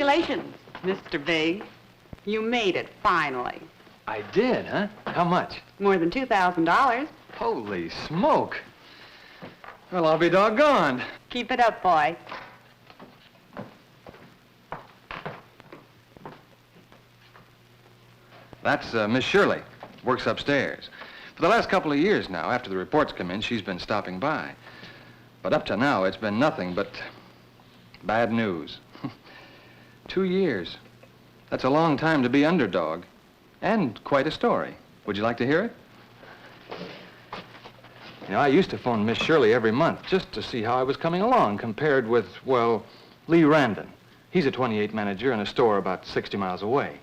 Congratulations, Mr. Big. You made it, finally. I did, huh? How much? More than $2,000. Holy smoke. Well, I'll be doggone. Keep it up, boy. That's Miss Shirley. Works upstairs. For the last couple of years now, after the reports come in, she's been stopping by. But up to now, it's been nothing but bad news. 2 years. That's a long time to be underdog. And quite a story. Would you like to hear it? You know, I used to phone Miss Shirley every month just to see how I was coming along compared with, well, Lee Randon. He's a 28 manager in a store about 60 miles away.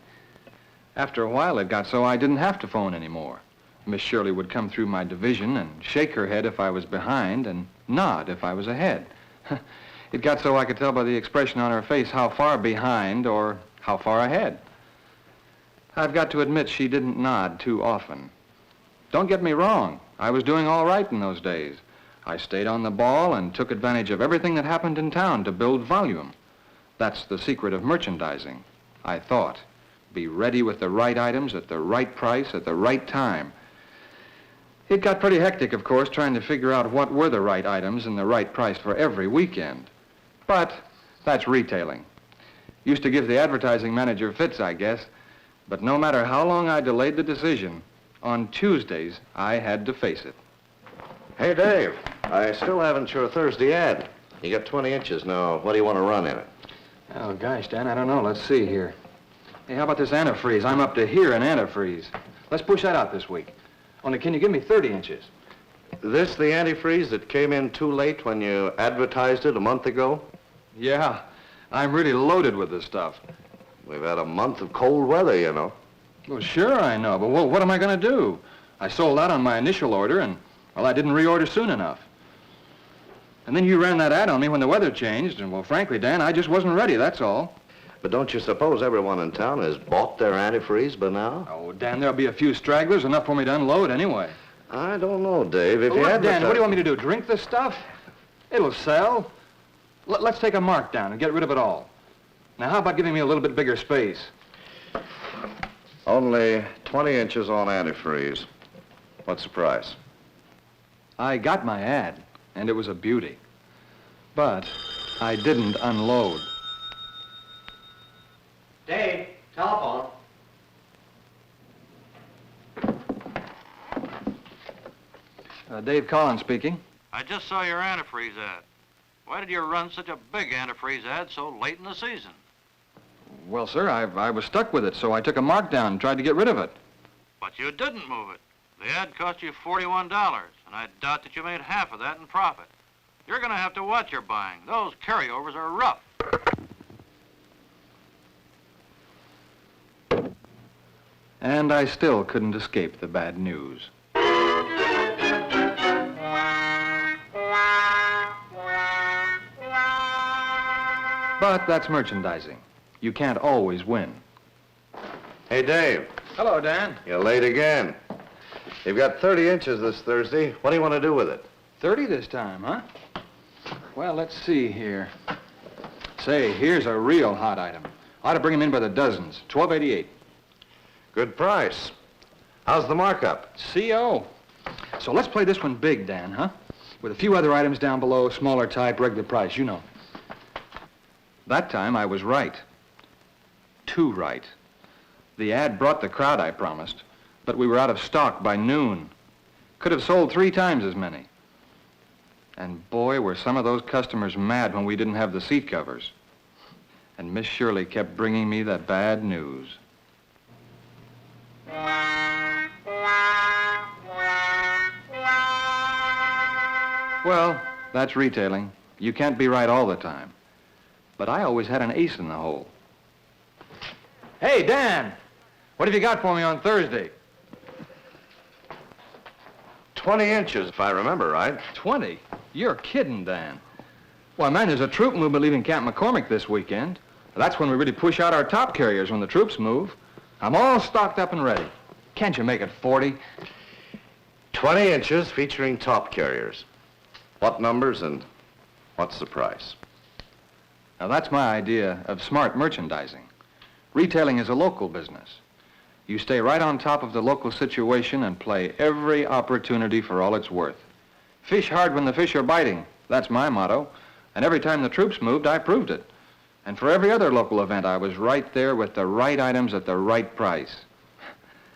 After a while, it got so I didn't have to phone anymore. Miss Shirley would come through my division and shake her head if I was behind and nod if I was ahead. It got so I could tell by the expression on her face how far behind or how far ahead. I've got to admit she didn't nod too often. Don't get me wrong, I was doing all right in those days. I stayed on the ball and took advantage of everything that happened in town to build volume. That's the secret of merchandising, I thought. Be ready with the right items at the right price at the right time. It got pretty hectic, of course, trying to figure out what were the right items and the right price for every weekend. But that's retailing. Used to give the advertising manager fits, I guess. But no matter how long I delayed the decision, on Tuesdays, I had to face it. Hey, Dave, I still haven't your Thursday ad. You got 20 inches now. What do you want to run in it? Oh, gosh, Dan, I don't know. Let's see here. Hey, how about this antifreeze? I'm up to here in antifreeze. Let's push that out this week. Only, can you give me 30 inches? This the antifreeze that came in too late when you advertised it a month ago? Yeah, I'm really loaded with this stuff. We've had a month of cold weather, you know. Well, sure I know, but what am I going to do? I sold out on my initial order, and, well, I didn't reorder soon enough. And then you ran that ad on me when the weather changed, and, well, frankly, Dan, I just wasn't ready, that's all. But don't you suppose everyone in town has bought their antifreeze by now? Oh, Dan, there'll be a few stragglers, enough for me to unload anyway. I don't know, Dave. If Well, you look, advertise... Dan, what do you want me to do, drink this stuff? It'll sell. Let's take a mark down and get rid of it all. Now, how about giving me a little bit bigger space? Only 20 inches on antifreeze. What's the price? I got my ad, and it was a beauty. But I didn't unload. Dave, telephone. Dave Collins speaking. I just saw your antifreeze ad. Why did you run such a big antifreeze ad so late in the season? Well, sir, I was stuck with it, so I took a mark down and tried to get rid of it. But you didn't move it. The ad cost you $41, and I doubt that you made half of that in profit. You're going to have to watch your buying. Those carryovers are rough. And I still couldn't escape the bad news. But that's merchandising. You can't always win. Hey, Dave. Hello, Dan. You're late again. You've got 30 inches this Thursday. What do you want to do with it? 30 this time, huh? Well, let's see here. Say, here's a real hot item. Ought to bring them in by the dozens. $12.88. Good price. How's the markup? CO. So let's play this one big, Dan, huh? With a few other items down below, smaller type, regular price, you know. That time I was right. Too right. The ad brought the crowd I promised, but we were out of stock by noon. Could have sold 3 times as many. And boy, were some of those customers mad when we didn't have the seat covers. And Miss Shirley kept bringing me the bad news. Well, that's retailing. You can't be right all the time. But I always had an ace in the hole. Hey, Dan! What have you got for me on Thursday? 20 inches, if I remember right. 20? You're kidding, Dan. Why, man, there's a troop movement leaving Camp McCormick this weekend. That's when we really push out our top carriers, when the troops move. I'm all stocked up and ready. Can't you make it 40? 20 inches featuring top carriers. What numbers and what's the price? Now, that's my idea of smart merchandising. Retailing is a local business. You stay right on top of the local situation and play every opportunity for all it's worth. Fish hard when the fish are biting. That's my motto. And every time the troops moved, I proved it. And for every other local event, I was right there with the right items at the right price.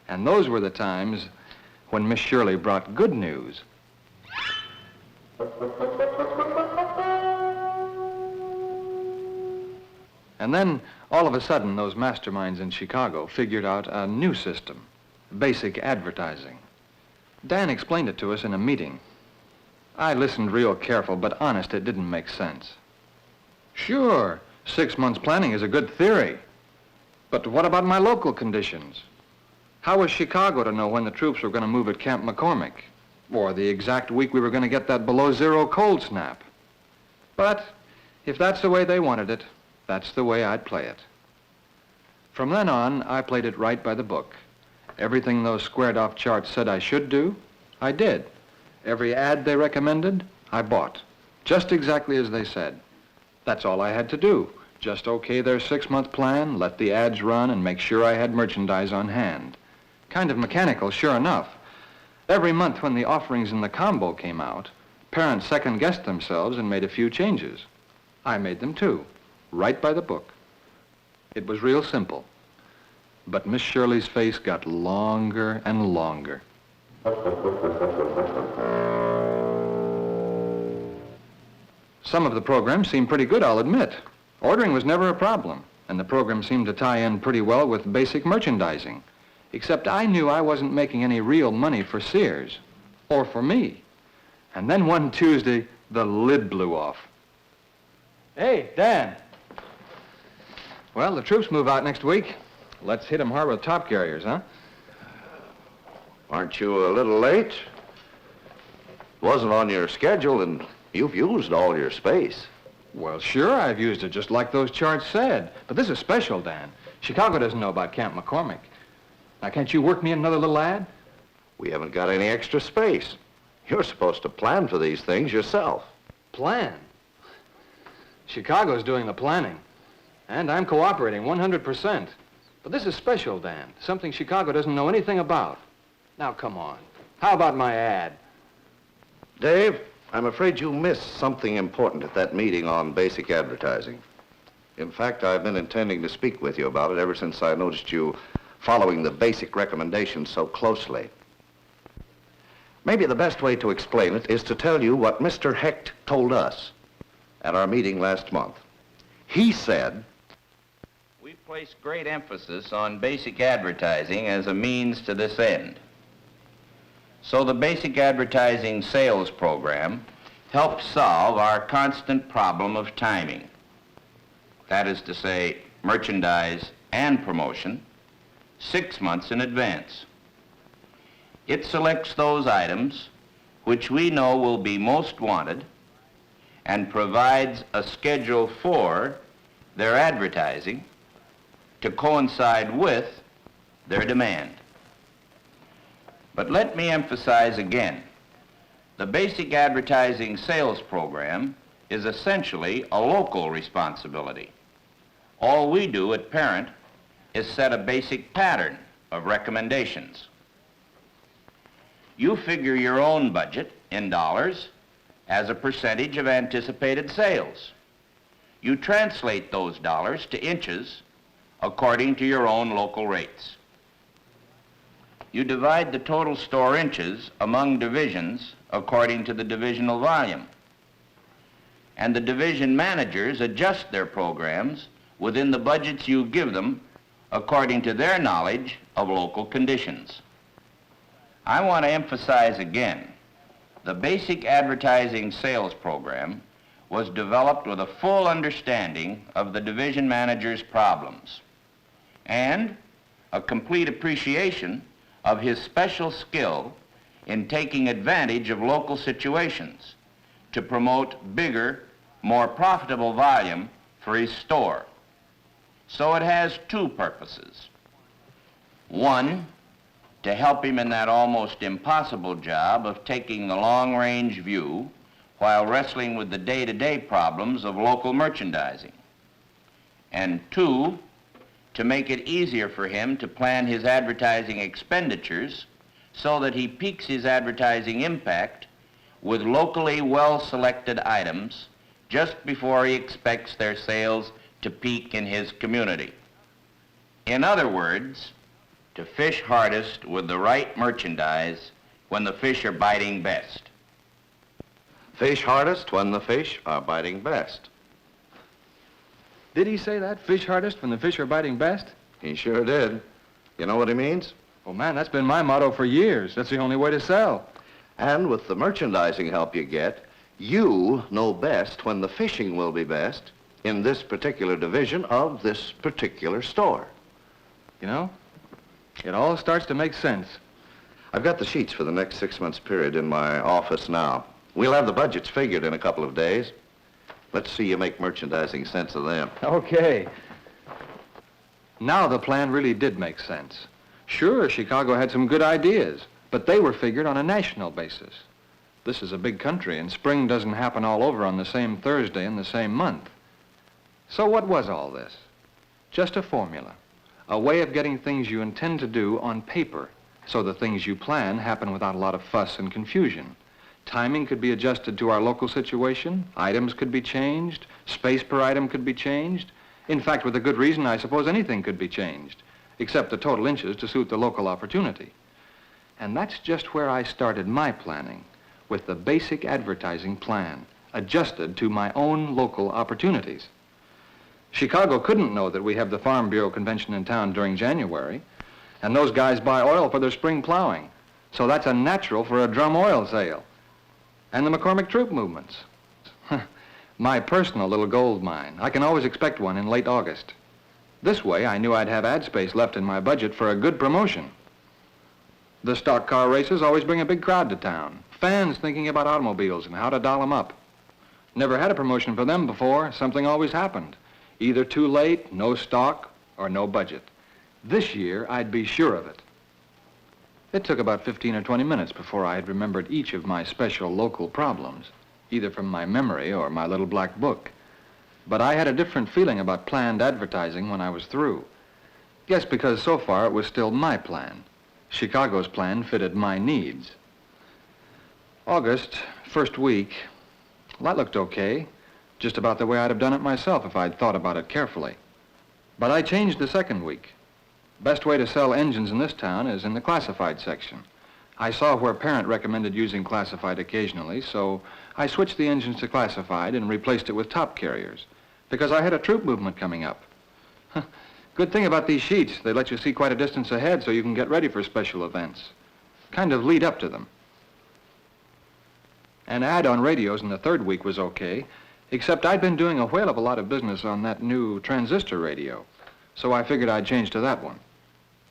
And those were the times when Miss Shirley brought good news. And then, all of a sudden, those masterminds in Chicago figured out a new system, basic advertising. Dan explained it to us in a meeting. I listened real careful, but honest, it didn't make sense. Sure, 6 months planning is a good theory. But what about my local conditions? How was Chicago to know when the troops were going to move at Camp McCormick? Or the exact week we were going to get that below-zero cold snap? But if that's the way they wanted it, that's the way I'd play it. From then on, I played it right by the book. Everything those squared-off charts said I should do, I did. Every ad they recommended, I bought. Just exactly as they said. That's all I had to do. Just okay their 6-month plan, let the ads run, and make sure I had merchandise on hand. Kind of mechanical, sure enough. Every month when the offerings in the combo came out, parents second-guessed themselves and made a few changes. I made them too, right by the book. It was real simple. But Miss Shirley's face got longer and longer. Some of the programs seemed pretty good, I'll admit. Ordering was never a problem, and the program seemed to tie in pretty well with basic merchandising. Except I knew I wasn't making any real money for Sears, or for me. And then one Tuesday, the lid blew off. Hey, Dan. Well, the troops move out next week. Let's hit 'em hard with top carriers, huh? Aren't you a little late? Wasn't on your schedule, and you've used all your space. Well, sure, I've used it just like those charts said. But this is special, Dan. Chicago doesn't know about Camp McCormick. Now, can't you work me in another little ad? We haven't got any extra space. You're supposed to plan for these things yourself. Plan? Chicago's doing the planning. And I'm cooperating 100%. But this is special, Dan. Something Chicago doesn't know anything about. Now, come on. How about my ad? Dave, I'm afraid you missed something important at that meeting on basic advertising. In fact, I've been intending to speak with you about it ever since I noticed you following the basic recommendations so closely. Maybe the best way to explain it is to tell you what Mr. Hecht told us at our meeting last month. He said, we place great emphasis on basic advertising as a means to this end. So the basic advertising sales program helps solve our constant problem of timing. That is to say, merchandise and promotion 6 months in advance. It selects those items which we know will be most wanted and provides a schedule for their advertising to coincide with their demand. But let me emphasize again, the basic advertising sales program is essentially a local responsibility. All we do at Parent is set a basic pattern of recommendations. You figure your own budget in dollars as a percentage of anticipated sales. You translate those dollars to inches according to your own local rates. You divide the total store inches among divisions according to the divisional volume. And the division managers adjust their programs within the budgets you give them according to their knowledge of local conditions. I want to emphasize again, the basic advertising sales program was developed with a full understanding of the division manager's problems and a complete appreciation of his special skill in taking advantage of local situations to promote bigger, more profitable volume for his store. So it has two purposes. One, to help him in that almost impossible job of taking the long-range view while wrestling with the day-to-day problems of local merchandising. And 2, to make it easier for him to plan his advertising expenditures so that he peaks his advertising impact with locally well-selected items just before he expects their sales to peak in his community. In other words, to fish hardest with the right merchandise when the fish are biting best. Fish hardest when the fish are biting best. Did he say that? Fish hardest when the fish are biting best? He sure did. You know what he means? Oh, man, that's been my motto for years. That's the only way to sell. And with the merchandising help you get, you know best when the fishing will be best in this particular division of this particular store. You know, it all starts to make sense. I've got the sheets for the next 6 months period in my office now. We'll have the budgets figured in a couple of days. Let's see you make merchandising sense of them. Okay. Now the plan really did make sense. Sure, Chicago had some good ideas, but they were figured on a national basis. This is a big country, and spring doesn't happen all over on the same Thursday in the same month. So what was all this? Just a formula, a way of getting things you intend to do on paper, so the things you plan happen without a lot of fuss and confusion. Timing could be adjusted to our local situation, items could be changed, space per item could be changed. In fact, with a good reason, I suppose anything could be changed, except the total inches to suit the local opportunity. And that's just where I started my planning, with the basic advertising plan, adjusted to my own local opportunities. Chicago couldn't know that we have the Farm Bureau convention in town during January, and those guys buy oil for their spring plowing, so that's a natural for a drum oil sale. And the McCormick troop movements. My personal little gold mine. I can always expect one in late August. This way, I knew I'd have ad space left in my budget for a good promotion. The stock car races always bring a big crowd to town. Fans thinking about automobiles and how to doll them up. Never had a promotion for them before. Something always happened. Either too late, no stock, or no budget. This year, I'd be sure of it. It took about 15 or 20 minutes before I had remembered each of my special local problems, either from my memory or my little black book. But I had a different feeling about planned advertising when I was through. Yes, because so far it was still my plan. Chicago's plan fitted my needs. August, first week, well, that looked okay. Just about the way I'd have done it myself if I'd thought about it carefully. But I changed the second week. Best way to sell engines in this town is in the classified section. I saw where Parent recommended using classified occasionally, so I switched the engines to classified and replaced it with top carriers, because I had a troop movement coming up. Good thing about these sheets, they let you see quite a distance ahead so you can get ready for special events. Kind of lead up to them. An ad on radios in the third week was okay, except I'd been doing a whale of a lot of business on that new transistor radio, so I figured I'd change to that one.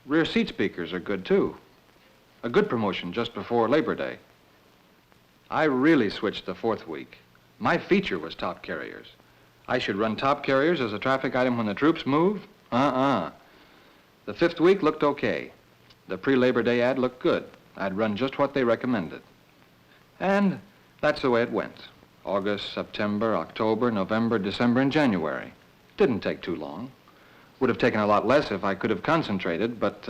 Rear seat speakers are good, too. A good promotion just before Labor Day. I really switched the fourth week. My feature was top carriers. I should run top carriers as a traffic item when the troops move? The fifth week looked okay. The pre-Labor Day ad looked good. I'd run just what they recommended. And that's the way it went. August, September, October, November, December, and January. Didn't take too long. Would have taken a lot less if I could have concentrated, but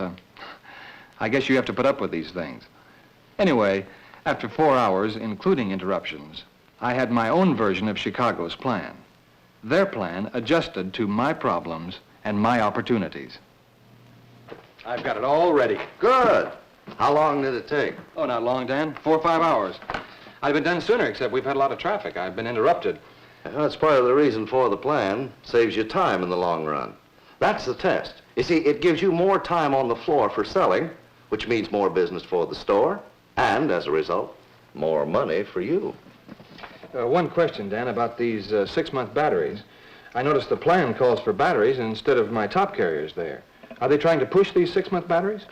I guess you have to put up with these things. Anyway, after 4 hours, including interruptions, I had my own version of Chicago's plan. Their plan adjusted to my problems and my opportunities. I've got it all ready. Good. How long did it take? Oh, not long, Dan. 4 or 5 hours. I'd have been done sooner, except we've had a lot of traffic. I've been interrupted. Well, that's part of the reason for the plan. Saves you time in the long run. That's the test. You see, it gives you more time on the floor for selling, which means more business for the store, and as a result, more money for you. One question, Dan, about these 6-month batteries. I noticed the plan calls for batteries instead of my top carriers there. Are they trying to push these 6-month batteries?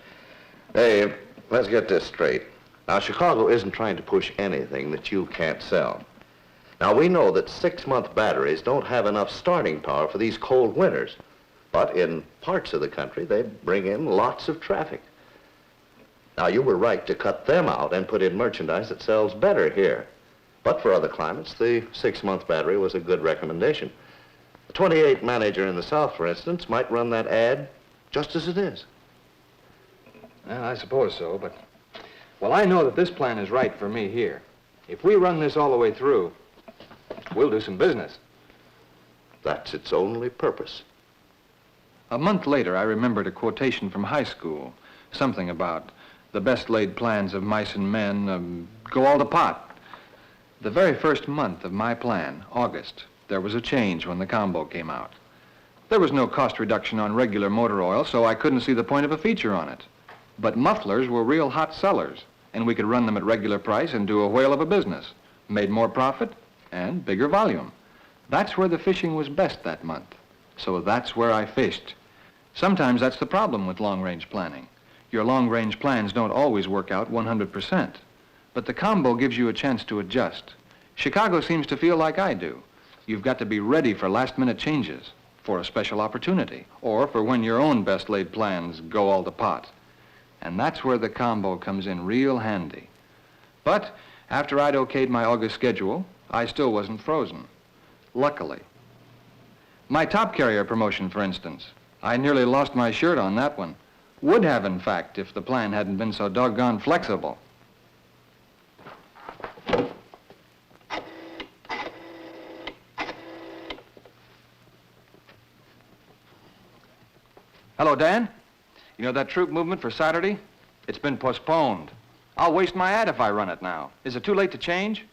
Hey, let's get this straight. Now, Chicago isn't trying to push anything that you can't sell. Now, we know that 6-month batteries don't have enough starting power for these cold winters. But in parts of the country, they bring in lots of traffic. Now, you were right to cut them out and put in merchandise that sells better here. But for other climates, the 6-month battery was a good recommendation. A 28 manager in the South, for instance, might run that ad just as it is. Well, I suppose so, but... Well, I know that this plan is right for me here. If we run this all the way through, we'll do some business. That's its only purpose. A month later, I remembered a quotation from high school. Something about the best laid plans of mice and men go all to pot. The very first month of my plan, August, there was a change when the combo came out. There was no cost reduction on regular motor oil, so I couldn't see the point of a feature on it. But mufflers were real hot sellers, and we could run them at regular price and do a whale of a business. Made more profit and bigger volume. That's where the fishing was best that month. So that's where I fished. Sometimes that's the problem with long-range planning. Your long-range plans don't always work out 100%. But the combo gives you a chance to adjust. Chicago seems to feel like I do. You've got to be ready for last-minute changes, for a special opportunity, or for when your own best-laid plans go all to pot. And that's where the combo comes in real handy. But after I'd okayed my August schedule, I still wasn't frozen. Luckily. My top carrier promotion, for instance, I nearly lost my shirt on that one. Would have, in fact, if the plan hadn't been so doggone flexible. Hello, Dan? You know that troop movement for Saturday? It's been postponed. I'll waste my ad if I run it now. Is it too late to change?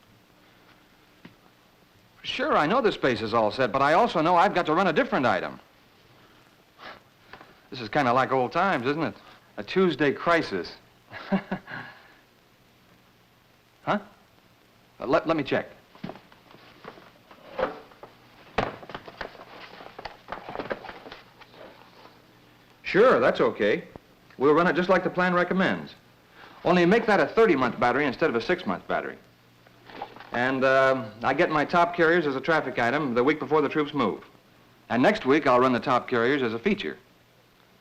Sure, I know the space is all set, but I also know I've got to run a different item. This is kind of like old times, isn't it? A Tuesday crisis. Huh? Let me check. Sure, that's okay. We'll run it just like the plan recommends. Only make that a 30-month battery instead of a 6-month battery. And I get my top carriers as a traffic item the week before the troops move. And next week, I'll run the top carriers as a feature.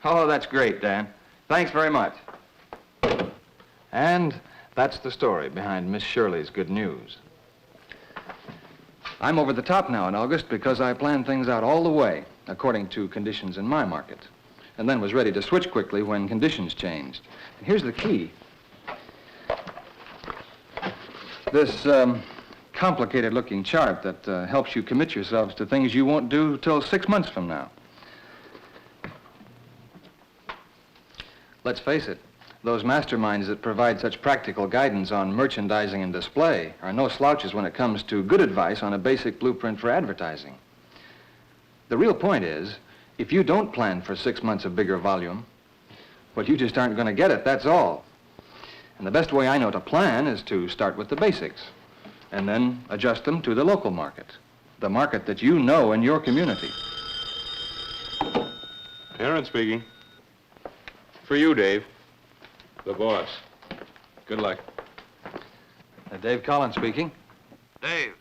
Oh, that's great, Dan. Thanks very much. And that's the story behind Miss Shirley's good news. I'm over the top now in August because I planned things out all the way, according to conditions in my market, and then was ready to switch quickly when conditions changed. And here's the key. This complicated-looking chart that helps you commit yourselves to things you won't do till 6 months from now. Let's face it, those masterminds that provide such practical guidance on merchandising and display are no slouches when it comes to good advice on a basic blueprint for advertising. The real point is, if you don't plan for 6 months of bigger volume, well, you just aren't going to get it, that's all. And the best way I know to plan is to start with the basics and then adjust them to the local market, the market that you know in your community. Aaron speaking. For you, Dave. The boss. Good luck. Dave Collins speaking. Dave,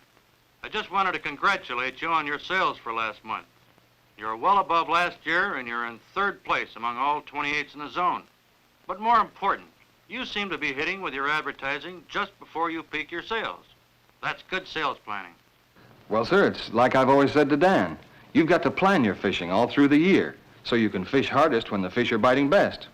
I just wanted to congratulate you on your sales for last month. You're well above last year, and you're in 3rd place among all 28s in the zone. But more important, you seem to be hitting with your advertising just before you peak your sales. That's good sales planning. Well, sir, it's like I've always said to Dan. You've got to plan your fishing all through the year so you can fish hardest when the fish are biting best.